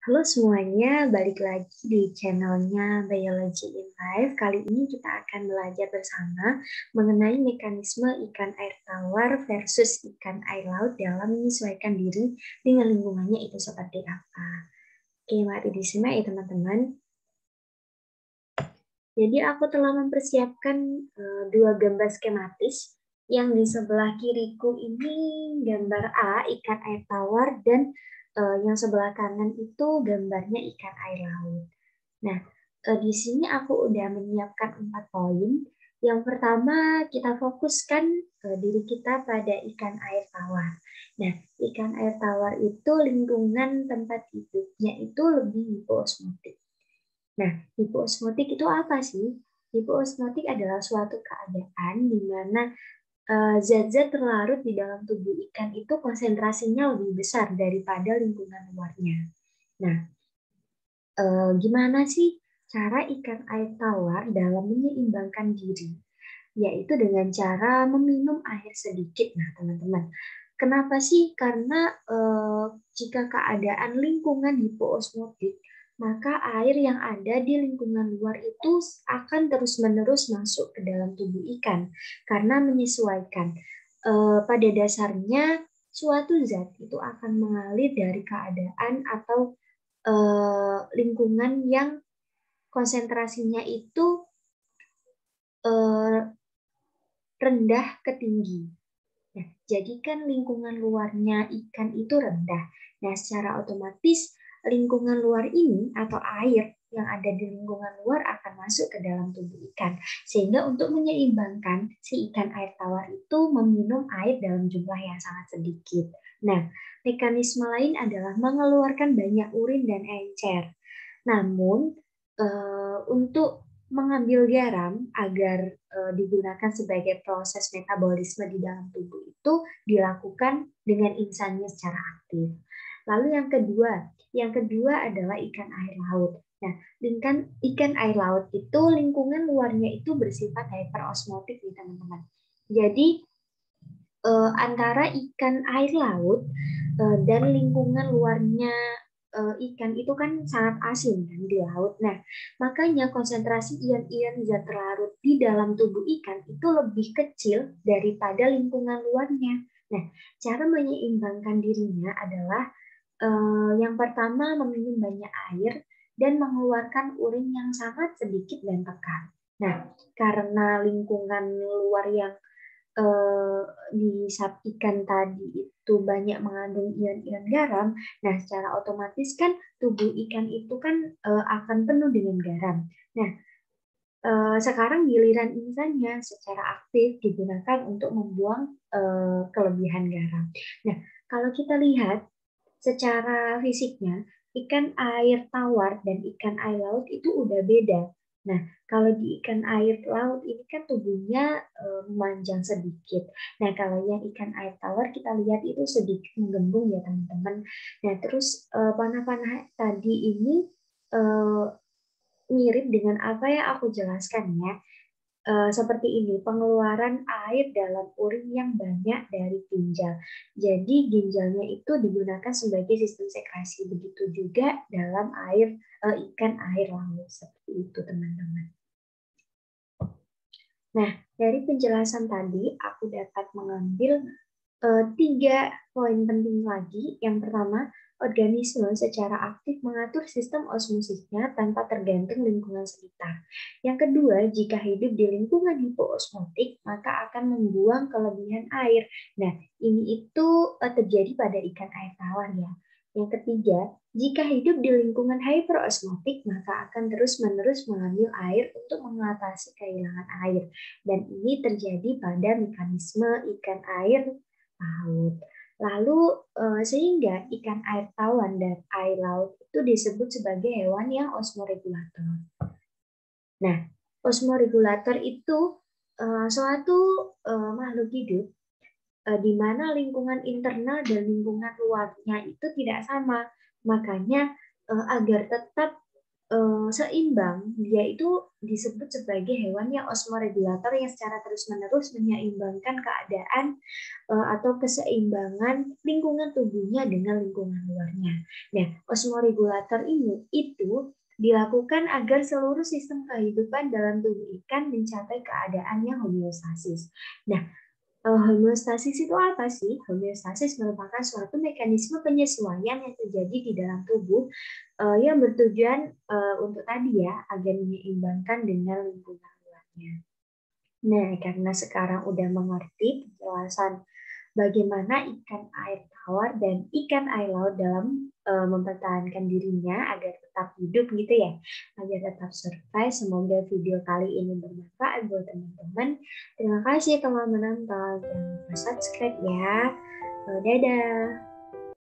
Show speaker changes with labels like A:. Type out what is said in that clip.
A: Halo semuanya, balik lagi di channelnya Biology in Life. Kali ini kita akan belajar bersama mengenai mekanisme ikan air tawar versus ikan air laut dalam menyesuaikan diri dengan lingkungannya itu seperti apa. Oke, mari disimak ya teman-teman. Jadi aku telah mempersiapkan dua gambar skematis. Yang di sebelah kiriku ini gambar A, ikan air tawar, dan yang sebelah kanan itu gambarnya ikan air laut. Nah, di sini aku udah menyiapkan 4 poin. Yang pertama, kita fokuskan diri kita pada ikan air tawar. Nah, ikan air tawar itu lingkungan tempat hidupnya itu lebih hipoosmotik. Nah, hipoosmotik itu apa sih? Hipoosmotik adalah suatu keadaan di mana zat-zat terlarut di dalam tubuh ikan itu konsentrasinya lebih besar daripada lingkungan luarnya. Nah, gimana sih cara ikan air tawar dalam menyeimbangkan diri? Yaitu dengan cara meminum air sedikit. Nah, teman-teman, kenapa sih? Karena jika keadaan lingkungan hipoosmotik, maka air yang ada di lingkungan luar itu akan terus-menerus masuk ke dalam tubuh ikan karena menyesuaikan. Pada dasarnya, suatu zat itu akan mengalir dari keadaan atau lingkungan yang konsentrasinya itu eh, rendah ke tinggi. Nah, jadi kan lingkungan luarnya ikan itu rendah. Nah, secara otomatis lingkungan luar ini atau air yang ada di lingkungan luar akan masuk ke dalam tubuh ikan. Sehingga untuk menyeimbangkan si ikan air tawar itu meminum air dalam jumlah yang sangat sedikit. Nah, mekanisme lain adalah mengeluarkan banyak urin dan encer. Namun, untuk mengambil garam agar digunakan sebagai proses metabolisme di dalam tubuh itu dilakukan dengan insannya secara aktif. Lalu yang kedua adalah ikan air laut. Nah, ikan air laut itu lingkungan luarnya itu bersifat hyperosmotik nih teman-teman. Jadi antara ikan air laut dan lingkungan luarnya ikan itu kan sangat asin kan di laut. Nah, makanya konsentrasi ion-ion zat terlarut di dalam tubuh ikan itu lebih kecil daripada lingkungan luarnya. Nah, cara menyeimbangkan dirinya adalah yang pertama meminum banyak air dan mengeluarkan urin yang sangat sedikit dan pekat. Nah, karena lingkungan luar yang eh, disapikan tadi itu banyak mengandung ion-ion garam, nah secara otomatis kan tubuh ikan itu kan akan penuh dengan garam. Nah, sekarang giliran insannya secara aktif digunakan untuk membuang kelebihan garam. Nah, kalau kita lihat secara fisiknya, ikan air tawar dan ikan air laut itu udah beda. Nah, kalau di ikan air laut ini kan tubuhnya memanjang sedikit. Nah, kalau yang ikan air tawar kita lihat itu sedikit menggembung ya teman-teman. Nah, terus panah-panah tadi ini eh, mirip dengan apa yang aku jelaskan ya. Seperti ini, pengeluaran air dalam urin yang banyak dari ginjal. Jadi ginjalnya itu digunakan sebagai sistem sekresi. Begitu juga dalam ikan air laut. Seperti itu, teman-teman. Nah, dari penjelasan tadi, aku dapat mengambil 3 poin penting lagi. Yang pertama, organisme secara aktif mengatur sistem osmosisnya tanpa tergantung lingkungan sekitar. Yang kedua, jika hidup di lingkungan hipoosmotik, maka akan membuang kelebihan air. Nah, ini itu terjadi pada ikan air tawar ya. Yang ketiga, jika hidup di lingkungan hyperosmotik, maka akan terus-menerus mengambil air untuk mengatasi kehilangan air. Dan ini terjadi pada mekanisme ikan air laut. Lalu sehingga ikan air tawar dan air laut itu disebut sebagai hewan yang osmoregulator. Nah, osmoregulator itu suatu makhluk hidup di mana lingkungan internal dan lingkungan luarnya itu tidak sama. Makanya agar tetap seimbang, dia itu disebut sebagai hewan yang osmoregulator yang secara terus-menerus menyeimbangkan keadaan atau keseimbangan lingkungan tubuhnya dengan lingkungan luarnya. Nah, osmoregulator ini itu dilakukan agar seluruh sistem kehidupan dalam tubuh ikan mencapai keadaan yang homeostasis. Nah, homeostasis itu apa sih? Homeostasis merupakan suatu mekanisme penyesuaian yang terjadi di dalam tubuh yang bertujuan untuk tadi ya, agar menyeimbangkan dengan lingkungan luarnya. Nah, karena sekarang udah mengerti penjelasan bagaimana ikan air tawar dan ikan air laut dalam mempertahankan dirinya agar tetap hidup gitu ya, agar tetap survive. Semoga video kali ini bermanfaat buat teman-teman. Terima kasih telah menonton. Jangan lupa subscribe ya. Dadah.